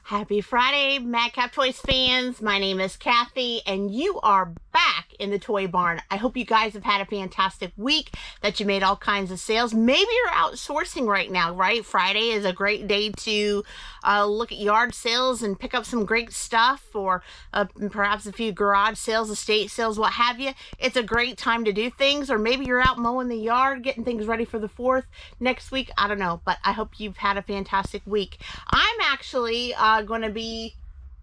Happy Friday, Madcap Toys fans. My name is Kathy, and you are back in the toy barn. I hope you guys have had a fantastic week, that you made all kinds of sales. Maybe you're outsourcing right now, right? Friday is a great day to look at yard sales and pick up some great stuff, or perhaps a few garage sales, estate sales, what have you. It's a great time to do things, or maybe you're out mowing the yard, getting things ready for the 4th next week. I don't know, but I hope you've had a fantastic week. I'm actually going to be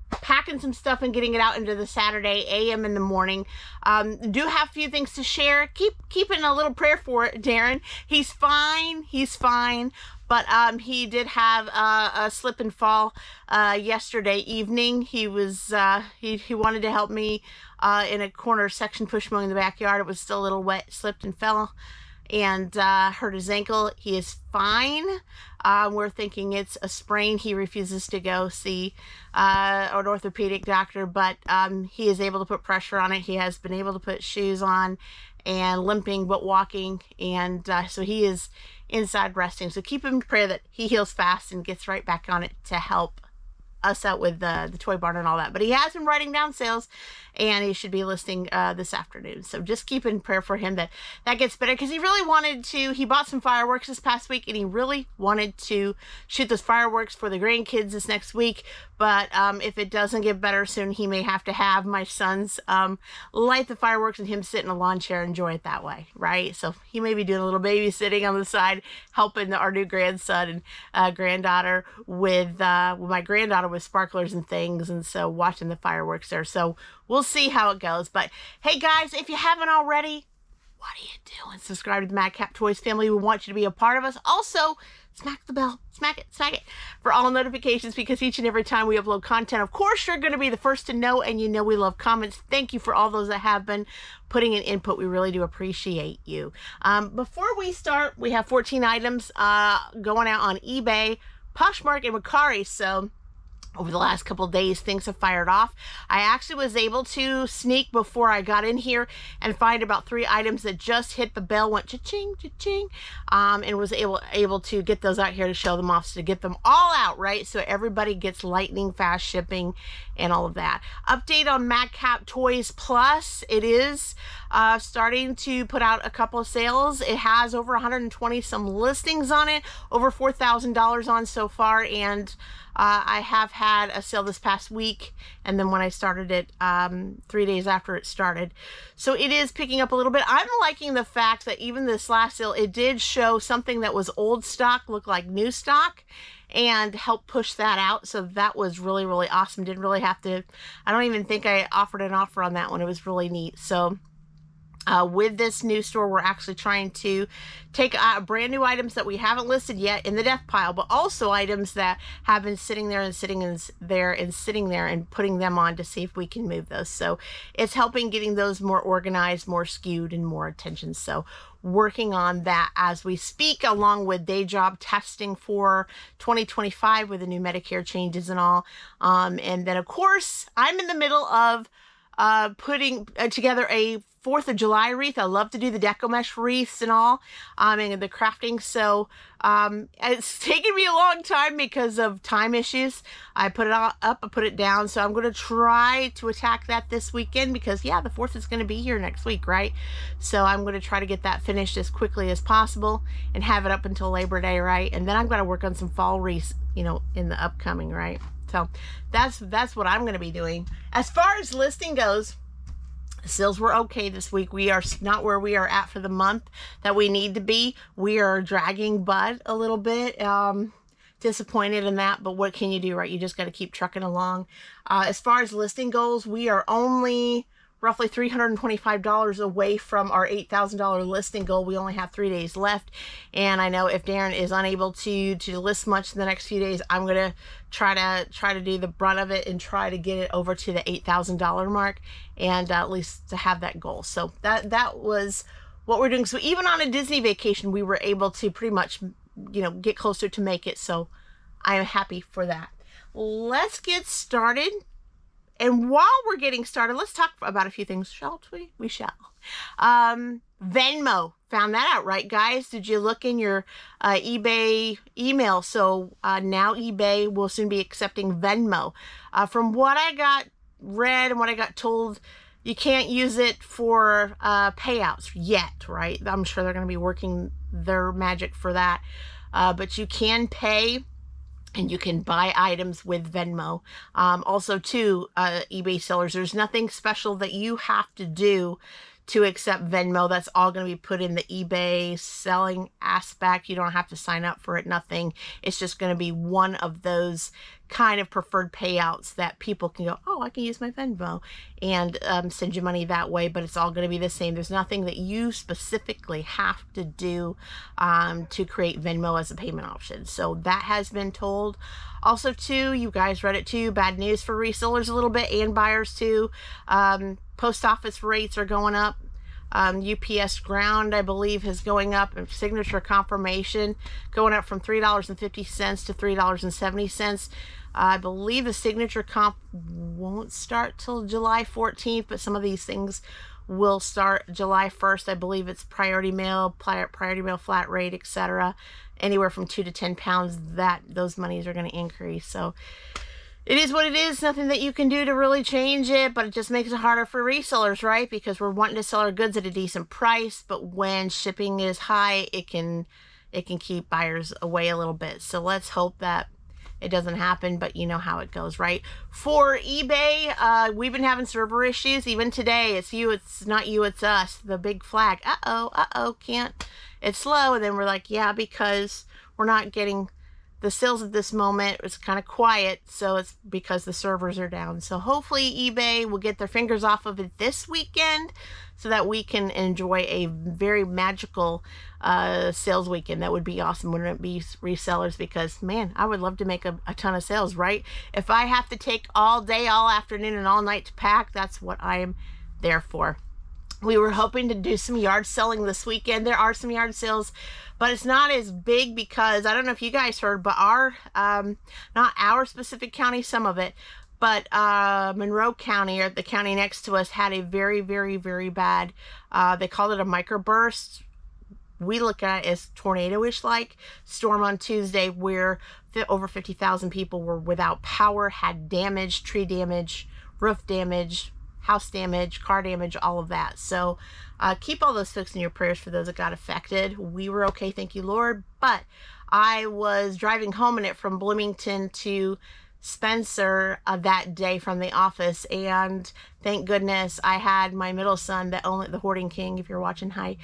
packing some stuff and getting it out into the Saturday AM in the morning. Do have a few things to share. Keeping a little prayer for it, Daren. He's fine, but he did have a slip and fall yesterday evening. He was he wanted to help me in a corner section push mowing in the backyard. It was still a little wet, slipped and fell and hurt his ankle. He is fine. We're thinking it's a sprain. He refuses to go see an orthopedic doctor, but he is able to put pressure on it. He has been able to put shoes on and limping but walking, and so he is inside resting. So keep him in prayer that he heals fast and gets right back on it to help us out with the toy barn and all that. But he has been writing down sales, and he should be listing this afternoon. So just keep in prayer for him that gets better, because he really wanted to. He bought some fireworks this past week, and he really wanted to shoot those fireworks for the grandkids this next week. But if it doesn't get better soon, he may have to have my sons light the fireworks and him sit in a lawn chair and enjoy it that way, right? So he may be doing a little babysitting on the side, helping our new grandson and granddaughter with my granddaughter with sparklers and things, and so watching the fireworks there. So we'll see how it goes. But hey guys, if you haven't already, what are you doing? Subscribe to the Madcap Toys family. We want you to be a part of us. Also, smack the bell. Smack it for all notifications, because each and every time we upload content, of course, you're going to be the first to know, and you know we love comments. Thank you for all those that have been putting in input. We really do appreciate you. Before we start, we have 14 items going out on eBay, Poshmark and Mercari. So over the last couple of days, things have fired off. I actually was able to sneak before I got in here and find about 3 items that just hit the bell, went cha-ching, cha-ching, and was able to get those out here to show them off, so to get them all out, right? So everybody gets lightning fast shipping and all of that. Update on Madcap Toys Plus. It is starting to put out a couple of sales. It has over 120 some listings on it, over $4,000 on so far, and I have had a sale this past week, and then when I started it 3 days after it started. So it is picking up a little bit. I'm liking the fact that even this last sale, it did show something that was old stock look like new stock, and help push that out. So that was really, really awesome. Didn't really have to, I don't even think I offered an offer on that one. It was really neat. So with this new store, we're actually trying to take brand new items that we haven't listed yet in the death pile, but also items that have been sitting there and sitting there and putting them on to see if we can move those. So it's helping getting those more organized, more skewed, and more attention. So working on that as we speak, along with day job testing for 2025 with the new Medicare changes and all. And then of course, I'm in the middle of putting together a 4th of July wreath. I love to do the deco mesh wreaths and all, and the crafting. So it's taken me a long time because of time issues. I put it all up, I put it down. So I'm going to try to attack that this weekend, because yeah, the 4th is going to be here next week, right? So I'm going to try to get that finished as quickly as possible and have it up until Labor Day, right? And then I'm going to work on some fall wreaths, you know, in the upcoming, right? So that's what I'm going to be doing. As far as listing goes, sales were okay this week. We are not where we are at for the month that we need to be. We are dragging butt a little bit. Disappointed in that, but what can you do, right? You just got to keep trucking along. As far as listing goals, we are only roughly $325 away from our $8,000 listing goal. We only have 3 days left, and I know if Daren is unable to list much in the next few days, I'm gonna try to do the brunt of it and try to get it over to the $8,000 mark, and at least to have that goal. So that was what we're doing. So even on a Disney vacation, we were able to pretty much, you know, get closer to make it. So I am happy for that. Let's get started. And while we're getting started, let's talk about a few things, shall we? We shall. Venmo. Found that out, right, guys? Did you look in your eBay email? So now eBay will soon be accepting Venmo. From what I got read and what I got told, you can't use it for payouts yet, right? I'm sure they're going to be working their magic for that. But you can pay and you can buy items with Venmo. Also, too, eBay sellers, there's nothing special that you have to do to accept Venmo. That's all going to be put in the eBay selling aspect. You don't have to sign up for it, nothing. It's just going to be one of those kind of preferred payouts that people can go, oh, I can use my Venmo and send you money that way, but it's all going to be the same. There's nothing that you specifically have to do to create Venmo as a payment option. So that has been told. Also, too, you guys read it too, bad news for resellers a little bit and buyers too. Post office rates are going up. UPS ground, I believe, is going up, and signature confirmation going up from $3.50 to $3.70. I believe the signature comp won't start till July 14th, but some of these things will start July 1st. I believe it's priority mail flat rate, etc. Anywhere from 2 to 10 pounds, that those monies are going to increase. So it is what it is. Nothing that you can do to really change it, but it just makes it harder for resellers, right? Because we're wanting to sell our goods at a decent price, but when shipping is high, it can keep buyers away a little bit. So let's hope that it doesn't happen, but you know how it goes, right? For eBay, we've been having server issues. Even today, it's you, it's not you, it's us. The big flag. Can't. It's slow. And then we're like, yeah, because we're not getting the sales at this moment. It's kind of quiet, so it's because the servers are down. So hopefully eBay will get their fingers off of it this weekend so that we can enjoy a very magical sales weekend. That would be awesome, wouldn't it be, resellers? Because man, I would love to make a ton of sales, right? If I have to take all day, all afternoon, and all night to pack, that's what I am there for. We were hoping to do some yard selling this weekend. There are some yard sales, but it's not as big because I don't know if you guys heard, but our, not our specific county, some of it, but Monroe County, or the county next to us, had a very, very, very bad, they called it a microburst. We look at it as tornado-ish like storm on Tuesday, where over 50,000 people were without power, had damage, tree damage, roof damage, house damage, car damage, all of that. So keep all those folks in your prayers for those that got affected. We were okay, thank you, Lord. But I was driving home in it from Bloomington to Spencer that day from the office, and thank goodness I had my middle son, the hoarding king, if you're watching, hi,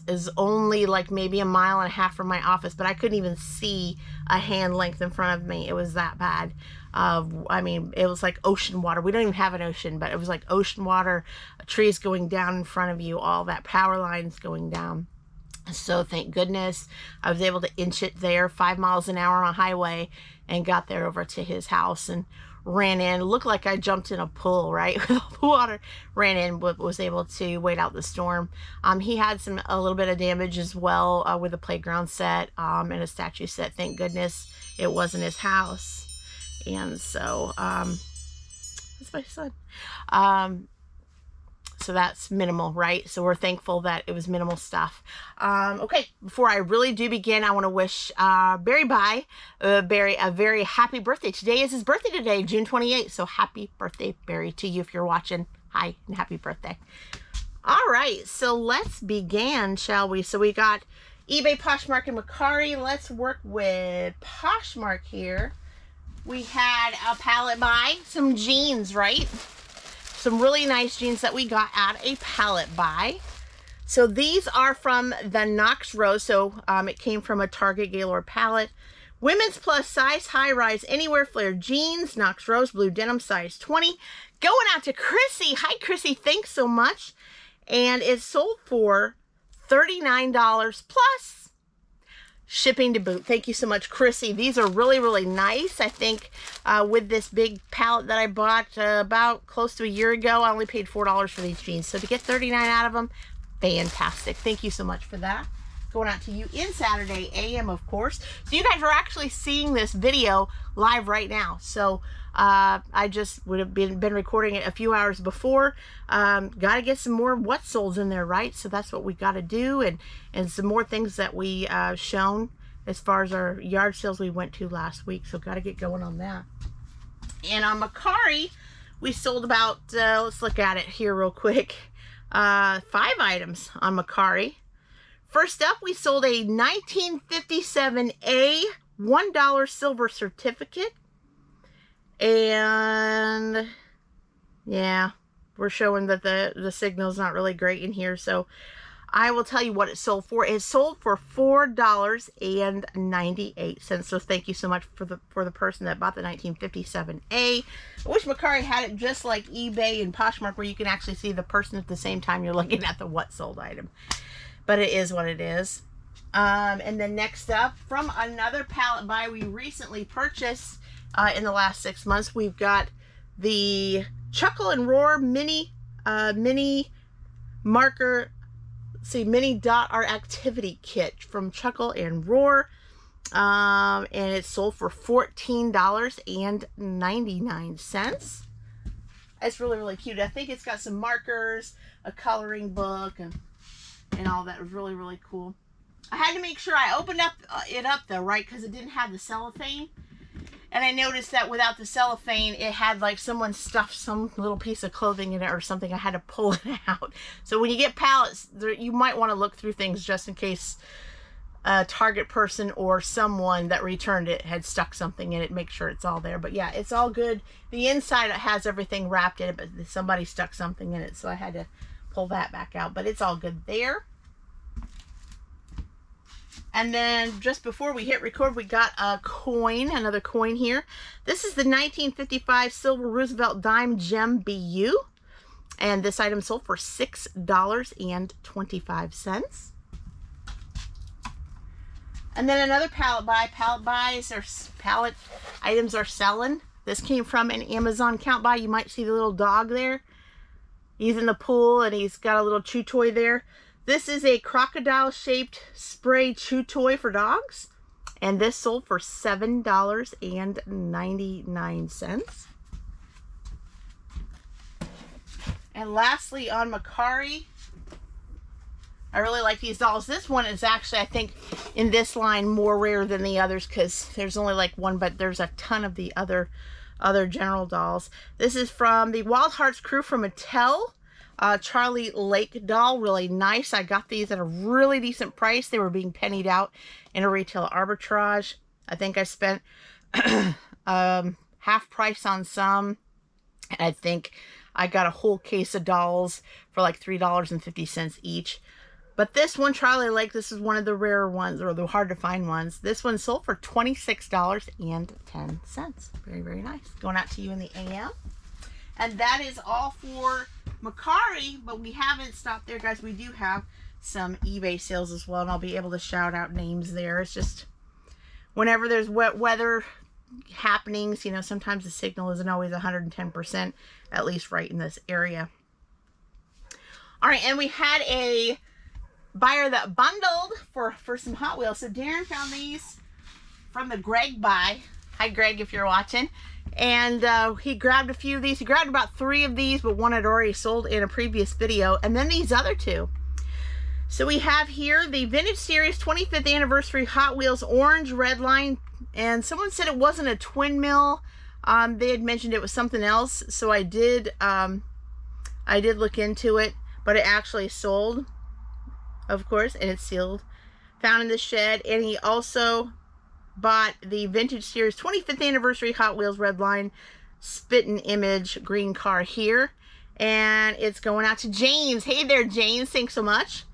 is only like maybe a mile and a half from my office, but I couldn't even see a hand length in front of me. It was that bad. I mean, it was like ocean water. We don't even have an ocean, but it was like ocean water, trees going down in front of you, all that, power lines going down. So thank goodness I was able to inch it there 5 miles an hour on a highway and got there over to his house and ran in. It looked like I jumped in a pool, right? With all the water. Ran in, but was able to wait out the storm. He had a little bit of damage as well with a playground set and a statue set. Thank goodness it wasn't his house. And so that's my son. So that's minimal, right? So we're thankful that it was minimal stuff. Okay, before I really do begin, I want to wish Barry a very happy birthday. Today is his birthday today, June 28th. So happy birthday, Barry, to you if you're watching. Hi, and happy birthday. All right, so let's begin, shall we? So we got eBay, Poshmark, and Mercari. Let's work with Poshmark here. We had a pallet buy, some jeans, right? Some really nice jeans that we got at a pallet buy. So these are from the Knox Rose. So it came from a Target Gaylord pallet. Women's plus size, high rise, anywhere flare jeans, Knox Rose, blue denim, size 20. Going out to Chrissy. Hi, Chrissy. Thanks so much. And it's sold for $39 plus shipping to boot. Thank you so much, Chrissy. These are really, really nice. I think with this big pallet that I bought about close to a year ago, I only paid $4 for these jeans. So to get $39 out of them, fantastic. Thank you so much for that. going out to you in Saturday AM, of course. So you guys are actually seeing this video live right now. So I just would have been recording it a few hours before. Got to get some more what solds in there, right? So that's what we got to do, and some more things that we shown as far as our yard sales we went to last week. So got to get going on that. And on Mercari, we sold about, let's look at it here real quick, 5 items on Mercari. First up, we sold a 1957A $1 silver certificate. And yeah, we're showing that the signal's not really great in here. So I will tell you what it sold for. It sold for $4.98. So thank you so much for the person that bought the 1957A. I wish Mercari had it just like eBay and Poshmark, where you can actually see the person at the same time you're looking at the what sold item. But it is what it is. And then next up, from another pallet buy we recently purchased in the last 6 months, we've got the Chuckle and Roar mini marker. See, mini dot art activity kit from Chuckle and Roar, and it sold for $14.99. It's really, really cute. I think it's got some markers, a coloring book, and all that. It was really, really cool. I had to make sure I opened it up though, right, because it didn't have the cellophane. And I noticed that without the cellophane, it had like someone stuffed some little piece of clothing in it or something. I had to pull it out. So when you get pallets, you might want to look through things just in case a Target person or someone that returned it had stuck something in it. Make sure it's all there. But yeah, it's all good. The inside has everything wrapped in it, but somebody stuck something in it. So I had to pull that back out. But it's all good there. And then just before we hit record, we got a coin, another coin here. This is the 1955 Silver Roosevelt Dime Gem BU. And this item sold for $6.25. And then another pallet buy. Pallet items are selling. This came from an Amazon count buy. You might see the little dog there. He's in the pool and he's got a little chew toy there. This is a crocodile-shaped spray chew toy for dogs, and this sold for $7.99. And lastly, on Mercari, I really like these dolls. This one is actually, I think, in this line more rare than the others because there's only like one, but there's a ton of the other general dolls. This is from the Wild Hearts crew from Mattel. Charlie Lake doll, really nice. I got these at a really decent price. They were being pennied out in a retail arbitrage. I think I spent half price on some. And I think I got a whole case of dolls for like $3.50 each. But this one, Charlie Lake, this is one of the rare ones, or the hard to find ones. This one sold for $26.10. Very, very nice. Going out to you in the AM. And that is all for Mercari, but we haven't stopped there, guys. We do have some eBay sales as well, and I'll be able to shout out names there. It's just whenever there's wet weather happenings, you know, sometimes the signal isn't always 110%, at least right in this area. All right, and we had a buyer that bundled for some Hot Wheels. So Daren found these from the Greg buy. Hi, Greg, if you're watching. And he grabbed a few of these. He grabbed about 3 of these, but one had already sold in a previous video. And then these other 2. So we have here the Vintage Series 25th Anniversary Hot Wheels Orange Red Line. And someone said it wasn't a twin mill. They had mentioned it was something else. So I did look into it, but it actually sold, of course, and it's sealed. Found in the shed. And he also bought the Vintage Series 25th Anniversary Hot Wheels Red Line Spittin' Image green car here. And it's going out to James. Hey there, James. Thanks so much.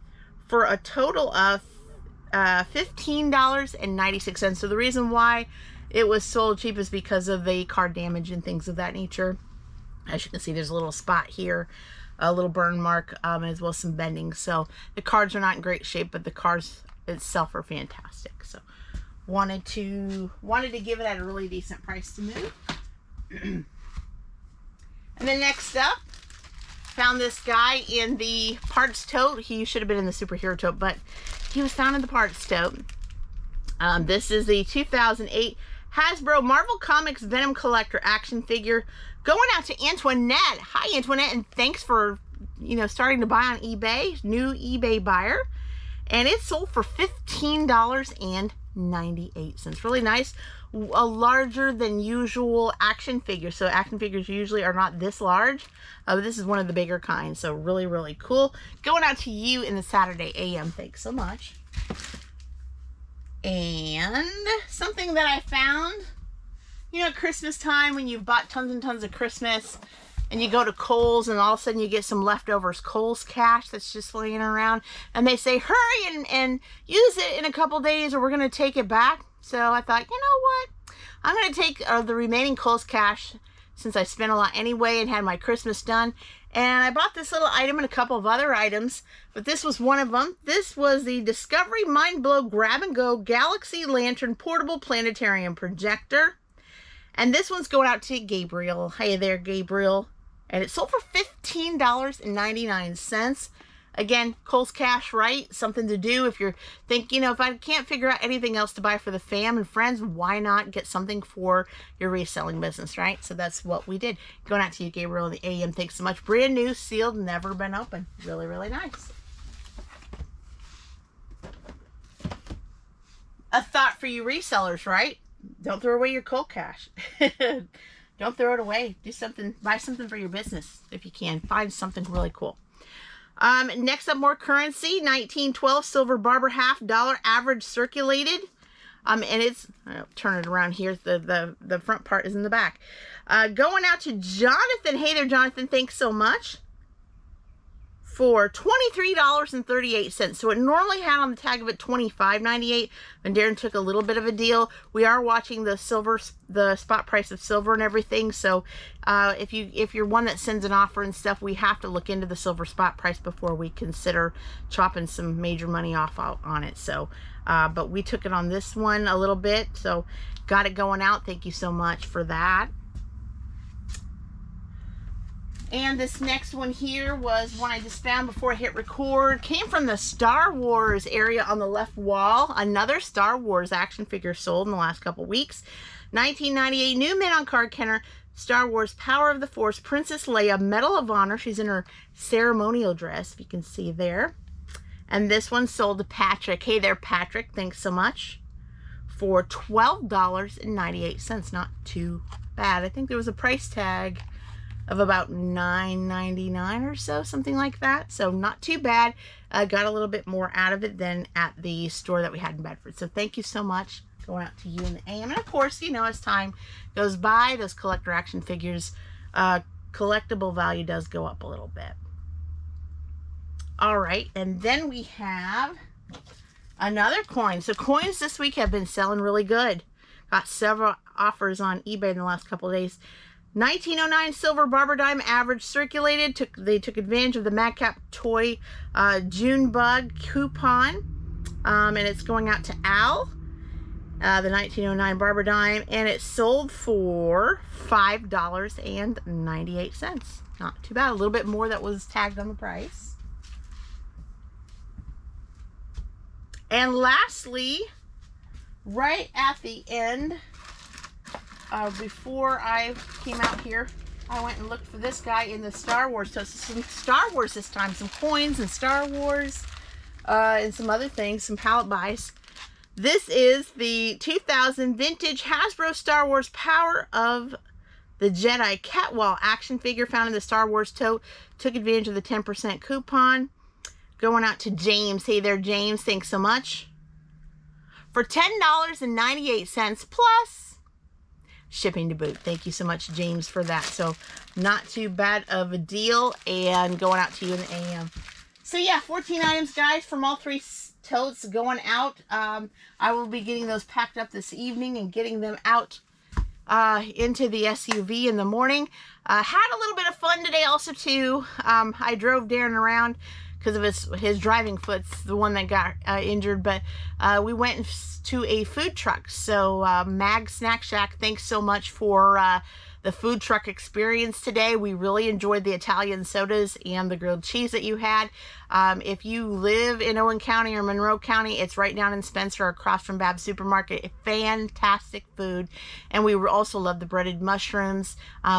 For a total of $15.96. So the reason why it was sold cheap is because of the car damage and things of that nature. As you can see, there's a little spot here, a little burn mark, as well as some bending. So the cards are not in great shape, but the cars itself are fantastic. So wanted to give it at a really decent price to move. And then next up, found this guy in the parts tote. He should have been in the superhero tote, but he was found in the parts tote. This is the 2008 Hasbro Marvel Comics Venom Collector action figure, going out to Antoinette. Hi, Antoinette, and thanks for, you know, starting to buy on eBay. New eBay buyer. And it sold for $15.98. Really nice. A larger than usual action figure. So action figures usually are not this large. This is one of the bigger kinds. So really, really cool. Going out to you in the Saturday AM. Thanks so much. And something that I found, you know, at Christmas time when you've bought tons and tons of Christmas and you go to Kohl's and all of a sudden you get some leftovers Kohl's cash that's just laying around, and they say hurry and use it in a couple days or we're going to take it back. So I thought, you know what, I'm going to take the remaining Kohl's cash since I spent a lot anyway and had my Christmas done. And I bought this little item and a couple of other items, but this was one of them. This was the Discovery Mind Blow Grab and Go Galaxy Lantern Portable Planetarium Projector. And this one's going out to Gabriel. Hey there, Gabriel. And it sold for $15.99. Again, Kohl's cash, right? Something to do if you're thinking, you know, if I can't figure out anything else to buy for the fam and friends, why not get something for your reselling business, right? So that's what we did. Going out to you, Gabriel, in the AM. Thanks so much. Brand new, sealed, never been opened. Really, really nice. A thought for you resellers, right? Don't throw away your Kohl's cash. Don't throw it away. Do something, buy something for your business if you can. Find something really cool. Next up, more currency. 1912 silver barber $50 average circulated. And it's, I'll turn it around here. The front part is in the back. Going out to Jonathan. Hey there, Jonathan. Thanks so much. For $23.38. So it normally had on the tag of it $25.98. And Daren took a little bit of a deal. We are watching the silver, the spot price of silver and everything. So if you're one that sends an offer and stuff, we have to look into the silver spot price before we consider chopping some major money off on it. So, but we took it on this one a little bit. So got it going out. Thank you so much for that. And this next one here was one I just found before I hit record. Came from the Star Wars area on the left wall. Another Star Wars action figure sold in the last couple weeks. 1998 new mint on card counter. Star Wars Power of the Force Princess Leia Medal of Honor. She's in her ceremonial dress, if you can see there. And this one sold to Patrick. Hey there, Patrick. Thanks so much. For $12.98. Not too bad. I think there was a price tag of about $9.99 or so, something like that. So not too bad. Got a little bit more out of it than at the store that we had in Bedford. So thank you so much. Going out to you in the AM. And of course, you know, as time goes by, those collector action figures, collectible value does go up a little bit. All right, and then we have another coin. So coins this week have been selling really good. Got several offers on eBay in the last couple of days. 1909 silver barber dime average circulated. They took advantage of the Madcap Toy June bug coupon, and it's going out to Al, the 1909 barber dime, and it sold for $5.98. Not too bad. A little bit more that was tagged on the price. And lastly, right at the end, before I came out here, I went and looked for this guy in the Star Wars. So some Star Wars this time, some coins and Star Wars, and some other things, some pallet buys. This is the 2000 vintage Hasbro Star Wars Power of the Jedi Catwall action figure found in the Star Wars tote. Took advantage of the 10% coupon. Going out to James. Hey there, James. Thanks so much. For $10.98 plus shipping to boot. Thank you so much, James, for that. So not too bad of a deal, and going out to you in the AM. So yeah, 14 items, guys, from all three totes going out. I will be getting those packed up this evening and getting them out into the SUV in the morning. Had a little bit of fun today also too. I drove Daren around because of his driving foot's the one that got injured, but we went to a food truck. So Mag Snack Shack, thanks so much for the food truck experience today. We really enjoyed the Italian sodas and the grilled cheese that you had. If you live in Owen County or Monroe County, it's right down in Spencer across from Bab's Supermarket. Fantastic food. And we also loved the breaded mushrooms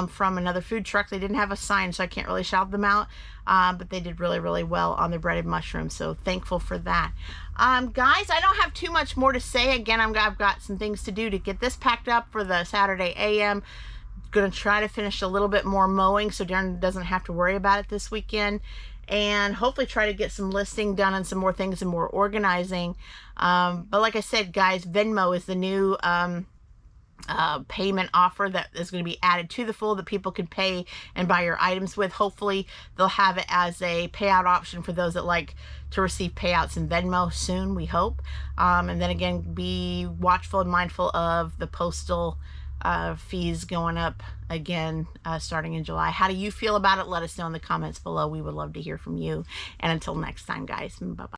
from another food truck. They didn't have a sign, so I can't really shout them out. But they did really, really well on the breaded mushrooms, so thankful for that. Guys, I don't have too much more to say. Again, I've got some things to do to get this packed up for the Saturday AM. Gonna try to finish a little bit more mowing so Daren doesn't have to worry about it this weekend, and hopefully try to get some listing done and some more things and more organizing. But like I said, guys, Venmo is the new payment offer that is going to be added to the fold that people can pay and buy your items with. Hopefully they'll have it as a payout option for those that like to receive payouts in Venmo soon, we hope. And then again, be watchful and mindful of the postal fees going up again starting in July. How do you feel about it? Let us know in the comments below. We would love to hear from you. And until next time, guys, bye-bye.